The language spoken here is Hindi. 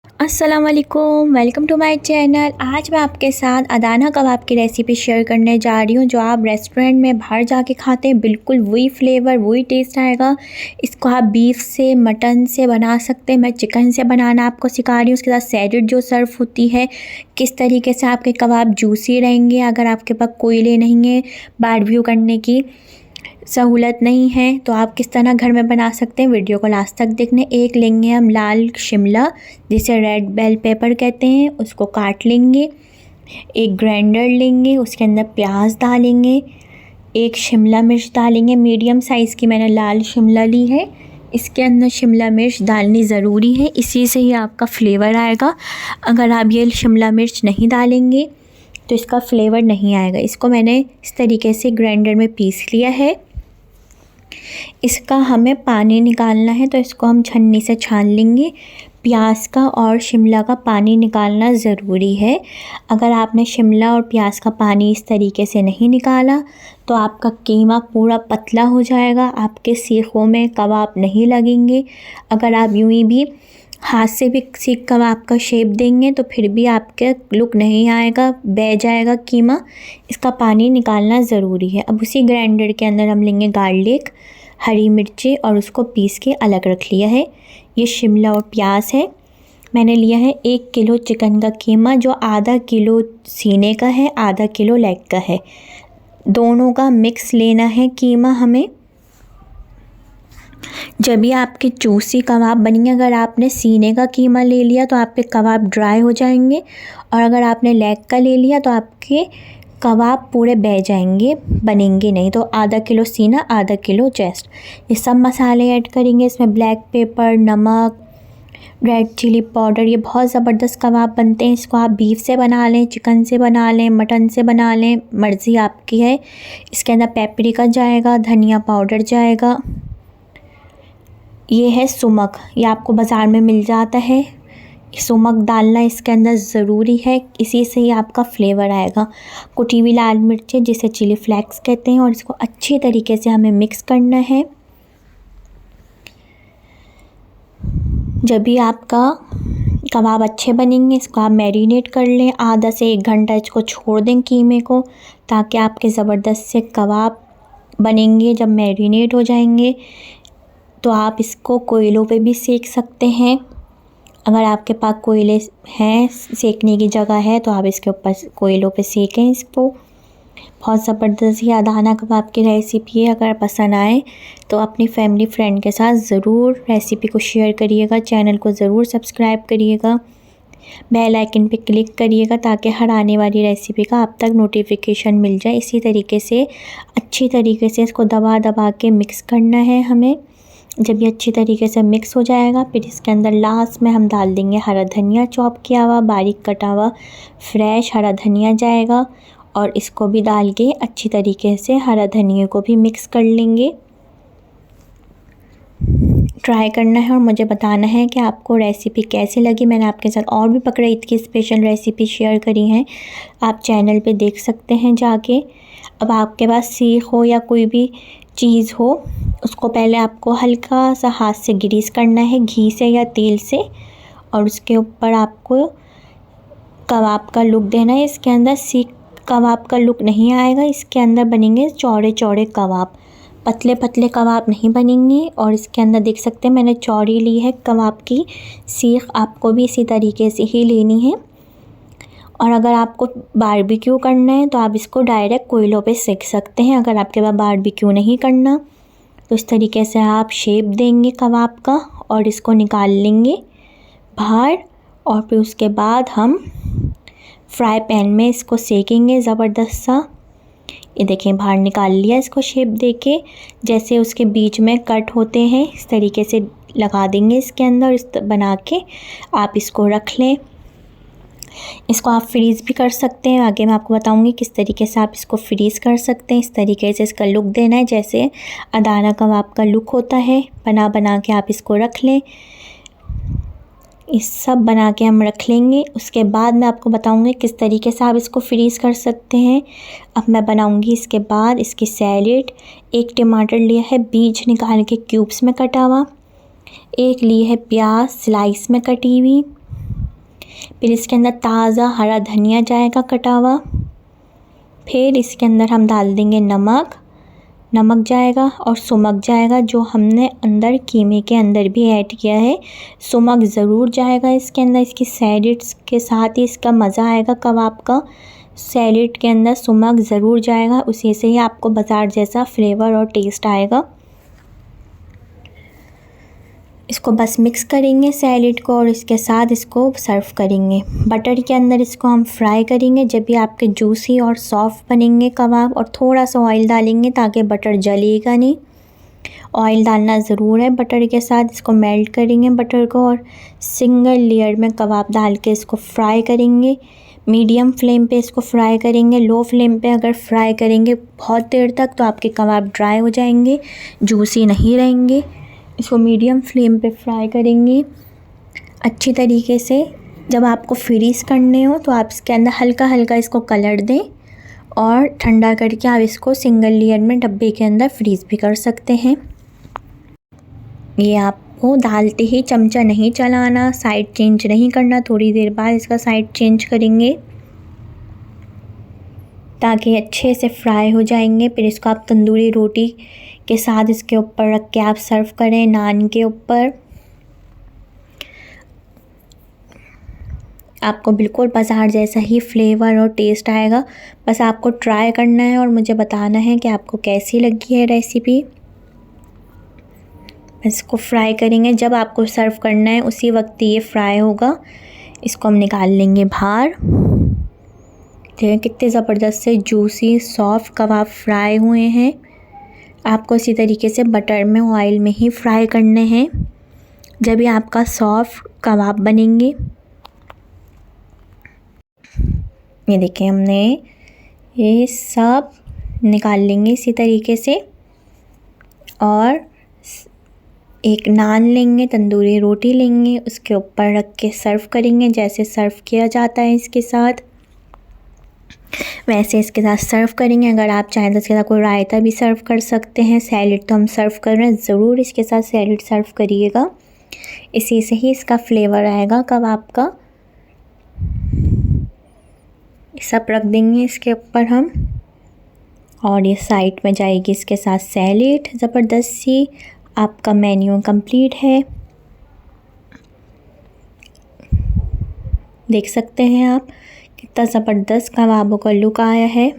अस्सलाम वालेकुम, वेलकम टू माय चैनल। आज मैं आपके साथ अदाना कबाब की रेसिपी शेयर करने जा रही हूँ, जो आप रेस्टोरेंट में बाहर जाके खाते हैं बिल्कुल वही फ्लेवर वही टेस्ट आएगा। इसको आप बीफ से, मटन से बना सकते हैं। मैं चिकन से बनाना आपको सिखा रही हूँ। उसके साथ सैलेड जो सर्व होती है, किस तरीके से आपके कबाब जूसी रहेंगे। अगर आपके पास कोयले नहीं है, बारबेक्यू करने की सहूलत नहीं है, तो आप किस तरह घर में बना सकते हैं। वीडियो को लास्ट तक देखने। एक लेंगे हम लाल शिमला, जिसे रेड बेल पेपर कहते हैं, उसको काट लेंगे। एक ग्राइंडर लेंगे, उसके अंदर प्याज डालेंगे। एक शिमला मिर्च डालेंगे, मीडियम साइज़ की मैंने लाल शिमला ली है। इसके अंदर शिमला मिर्च डालनी ज़रूरी है, इसी से ही आपका फ्लेवर आएगा। अगर आप ये शिमला मिर्च नहीं डालेंगे तो इसका फ्लेवर नहीं आएगा। इसको मैंने इस तरीके से ग्राइंडर में पीस लिया है। इसका हमें पानी निकालना है, तो इसको हम छन्नी से छान लेंगे। प्याज का और शिमला का पानी निकालना ज़रूरी है। अगर आपने शिमला और प्याज का पानी इस तरीके से नहीं निकाला तो आपका कीमा पूरा पतला हो जाएगा, आपके सीखों में कबाब नहीं लगेंगे। अगर आप यूँ ही भी हाथ से भी सीख कबाब का शेप देंगे तो फिर भी आपके लुक नहीं आएगा, बह जाएगा कीमा। इसका पानी निकालना ज़रूरी है। अब उसी ग्राइंडर के अंदर हम लेंगे गार्लिक, हरी मिर्ची, और उसको पीस के अलग रख लिया है। ये शिमला और प्याज है। मैंने लिया है 1 किलो चिकन का कीमा, जो आधा किलो सीने का है, आधा किलो लेग का है। दोनों का मिक्स लेना है कीमा हमें, जब भी आपके जूसी कबाब बनेंगे। अगर आपने सीने का कीमा ले लिया तो आपके कबाब ड्राई हो जाएंगे, और अगर आपने लेग का ले लिया तो आपके कबाब पूरे बह जाएंगे, बनेंगे नहीं। तो आधा किलो सीना, आधा किलो चेस्ट। ये सब मसाले ऐड करेंगे इसमें, ब्लैक पेपर, नमक, रेड चिली पाउडर। ये बहुत ज़बरदस्त कबाब बनते हैं। इसको आप बीफ से बना लें, चिकन से बना लें, मटन से बना लें, मर्ज़ी आपकी है। इसके अंदर पेपरिका जाएगा, धनिया पाउडर जाएगा। ये है सुमक, ये आपको बाज़ार में मिल जाता है। सुमक डालना इसके अंदर ज़रूरी है, इसी से ही आपका फ्लेवर आएगा। कुटी हुई लाल मिर्चें, जिसे चिली फ्लेक्स कहते हैं, और इसको अच्छी तरीके से हमें मिक्स करना है। जब भी आपका कबाब अच्छे बनेंगे, इसको आप मैरिनेट कर लें। आधा से 1 घंटा इसको छोड़ दें कीमे को, ताकि आपके ज़बरदस्त से कबाब बनेंगे। जब मैरिनेट हो जाएंगे तो आप इसको कोयलों पे भी सेक सकते हैं। अगर आपके पास कोयले हैं, सेकने की जगह है, तो आप इसके ऊपर कोयलों पे सेकें इसको। बहुत ज़बरदस्त ये अदाना कबाब की रेसिपी है। अगर पसंद आए तो अपनी फैमिली फ्रेंड के साथ ज़रूर रेसिपी को शेयर करिएगा। चैनल को ज़रूर सब्सक्राइब करिएगा, बेल आइकन पे क्लिक करिएगा, ताकि हर आने वाली रेसिपी का आप तक नोटिफिकेशन मिल जाए। इसी तरीके से अच्छी तरीके से इसको दबा दबा के मिक्स करना है हमें। जब ये अच्छी तरीके से मिक्स हो जाएगा, फिर इसके अंदर लास्ट में हम डाल देंगे हरा धनिया, चॉप किया हुआ, बारीक कटा हुआ फ्रेश हरा धनिया जाएगा, और इसको भी डाल के अच्छी तरीके से हरा धनिया को भी मिक्स कर लेंगे। ट्राई करना है और मुझे बताना है कि आपको रेसिपी कैसी लगी। मैंने आपके साथ और भी बकरा ईद की स्पेशल रेसिपी शेयर करी हैं, आप चैनल पे देख सकते हैं जाके। अब आपके पास सीख हो या कोई भी चीज़ हो, उसको पहले आपको हल्का सा हाथ से ग्रीस करना है, घी से या तेल से, और उसके ऊपर आपको कबाब का लुक देना है। इसके अंदर सीख कबाब का लुक नहीं आएगा, इसके अंदर बनेंगे चौड़े चौड़े कबाब, पतले पतले कबाब नहीं बनेंगे। और इसके अंदर देख सकते हैं मैंने चौड़ी ली है कबाब की सीख, आपको भी इसी तरीके से ही लेनी है। और अगर आपको बारबेक्यू करना है तो आप इसको डायरेक्ट कोयलों पे सेक सकते हैं। अगर आपके पास बारबेक्यू नहीं करना तो इस तरीके से आप शेप देंगे कबाब का, और इसको निकाल लेंगे बाहर। और फिर उसके बाद हम फ्राई पैन में इसको सेकेंगे ज़बरदस्त सा। ये देखें, बाहर निकाल लिया इसको शेप देके। जैसे उसके बीच में कट होते हैं, इस तरीके से लगा देंगे इसके अंदर। इस बना के आप इसको रख लें। इसको आप फ्रीज़ भी कर सकते हैं, आगे मैं आपको बताऊंगी किस तरीके से आप इसको फ्रीज़ कर सकते हैं। इस तरीके से इसका लुक देना है, जैसे अदाना कबाब का लुक होता है। बना बना के आप इसको रख लें। इस सब बना के हम रख लेंगे। उसके बाद मैं आपको बताऊंगी किस तरीके से आप इसको फ्रीज़ कर सकते हैं। अब मैं बनाऊंगी इसके बाद इसकी सैलेड। 1 टमाटर लिया है, बीज निकाल के क्यूब्स में कटा हुआ। 1 ली है प्याज स्लाइस में कटी हुई। फिर इसके अंदर ताज़ा हरा धनिया जाएगा कटा हुआ। फिर इसके अंदर हम डाल देंगे नमक जाएगा और सुमक जाएगा, जो हमने अंदर कीमे के अंदर भी ऐड किया है। सुमक ज़रूर जाएगा इसके अंदर, इसकी सैलेड्स के साथ ही इसका मज़ा आएगा कबाब का। सैलेड के अंदर सुमक ज़रूर जाएगा, उसी से ही आपको बाज़ार जैसा फ्लेवर और टेस्ट आएगा। इसको बस मिक्स करेंगे सैलेड को और इसके साथ इसको सर्व करेंगे। बटर के अंदर इसको हम फ्राई करेंगे जब भी आपके जूसी और सॉफ्ट बनेंगे कबाब, और थोड़ा सा ऑयल डालेंगे ताकि बटर जलेगा नहीं। ऑयल डालना ज़रूर है बटर के साथ। इसको मेल्ट करेंगे बटर को और सिंगल लेयर में कबाब डाल के इसको फ्राई करेंगे। मीडियम फ्लेम पे इसको फ्राई करेंगे। लो फ्लेम पे अगर फ्राई करेंगे बहुत देर तक तो आपके कबाब ड्राई हो जाएंगे, जूसी नहीं रहेंगे। इसको मीडियम फ्लेम पे फ्राई करेंगे अच्छी तरीके से। जब आपको फ्रीज़ करने हो तो आप इसके अंदर हल्का हल्का इसको कलर दें और ठंडा करके आप इसको सिंगल लेयर में डब्बे के अंदर फ्रीज़ भी कर सकते हैं। ये आपको डालते ही चमचा नहीं चलाना, साइड चेंज नहीं करना, थोड़ी देर बाद इसका साइड चेंज करेंगे ताकि अच्छे से फ्राई हो जाएंगे। फिर इसको आप तंदूरी रोटी के साथ इसके ऊपर रख के आप सर्व करें, नान के ऊपर। आपको बिल्कुल बाज़ार जैसा ही फ्लेवर और टेस्ट आएगा। बस आपको ट्राई करना है और मुझे बताना है कि आपको कैसी लगी है रेसिपी। इसको फ्राई करेंगे, जब आपको सर्व करना है उसी वक्त ये फ्राई होगा। इसको हम निकाल लेंगे बाहर। देखिए कितने ज़बरदस्त से जूसी सॉफ्ट कबाब फ्राई हुए हैं। आपको इसी तरीके से बटर में ऑयल में ही फ्राई करने हैं जब भी आपका सॉफ्ट कबाब बनेंगे। ये देखिए हमने ये सब निकाल लेंगे इसी तरीके से, और एक नान लेंगे, तंदूरी रोटी लेंगे, उसके ऊपर रख के सर्व करेंगे जैसे सर्व किया जाता है इसके साथ, वैसे इसके साथ सर्व करेंगे। अगर आप चाहें तो इसके साथ कोई रायता भी सर्व कर सकते हैं। सैलेड तो हम सर्व कर रहे हैं, ज़रूर इसके साथ सैलेड सर्व करिएगा, इसी से ही इसका फ्लेवर आएगा कबाब का। सब रख देंगे इसके ऊपर हम, और ये साइड में जाएगी इसके साथ सैलेड। ज़बरदस्त सी आपका मेन्यू कंप्लीट है। देख सकते हैं आप कितना ज़बरदस्त कबाबों का लुक आया है।